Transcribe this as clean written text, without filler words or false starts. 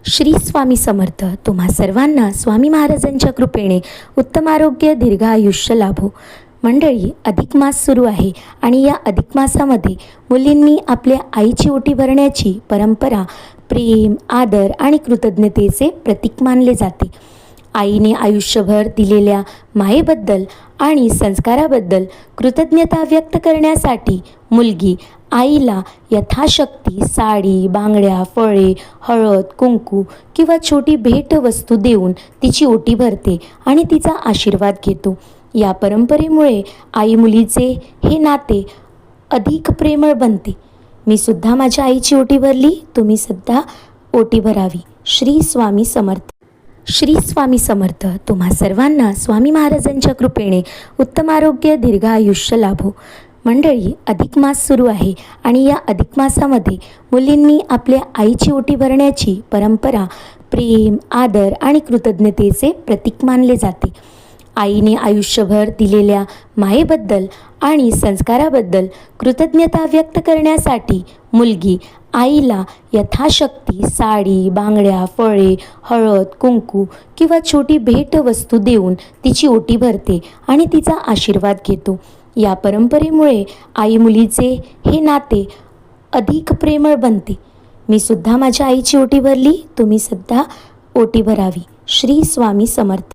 श्री स्वामी समर्थ. तुम्हा सर्वांना स्वामी महाराजांच्या कृपेने उत्तम आरोग्य दीर्घ आयुष्य लाभो. मंडळी, अधिक मास सुरू आहे आणि या अधिक मासामध्ये मुलींनी आपल्या आईची ओटी भरण्याची परंपरा प्रेम, आदर आणि कृतज्ञतेचे प्रतीक मानले जाते. आईने आयुष्यभर दिलेल्या मायेबद्दल आणि संस्काराबद्दल कृतज्ञता व्यक्त करण्यासाठी मुलगी आईला यथाशक्ती साडी, बांगड्या, फळे, हळद, कुंकू किंवा छोटी भेटवस्तू देऊन तिची ओटी भरते आणि तिचा आशीर्वाद घेतो. या परंपरेमुळे आई मुलीचे हे नाते अधिक प्रेमळ बनते. मी सुद्धा माझ्या आईची ओटी भरली, तुम्ही सुद्धा ओटी भरावी. श्री स्वामी समर्थ. श्री स्वामी समर्थ. तुम्हा सर्वांना स्वामी महाराजांच्या कृपेने उत्तम आरोग्य दीर्घ आयुष्य लाभो. मंडळी, अधिक मास सुरू आहे आणि या अधिक मासामध्ये मुलींनी आपल्या आईची ओटी भरण्याची परंपरा प्रेम, आदर आणि कृतज्ञतेचे प्रतीक मानले जाते. आईने आयुष्यभर दिलेल्या मायेबद्दल आणि संस्काराबद्दल कृतज्ञता व्यक्त करण्यासाठी मुलगी आईला यथाशक्ती साडी, बांगड्या, फळे, हळद, कुंकू किंवा छोटी भेटवस्तू देऊन तिची ओटी भरते आणि तिचा आशीर्वाद घेतो. या परंपरेमुळे आई मुलीचे हे नाते अधिक प्रेमळ बनते. मी सुद्धा माझ्या आईची ओटी भरली, तुम्ही सुद्धा ओटी भरावी. श्री स्वामी समर्थ.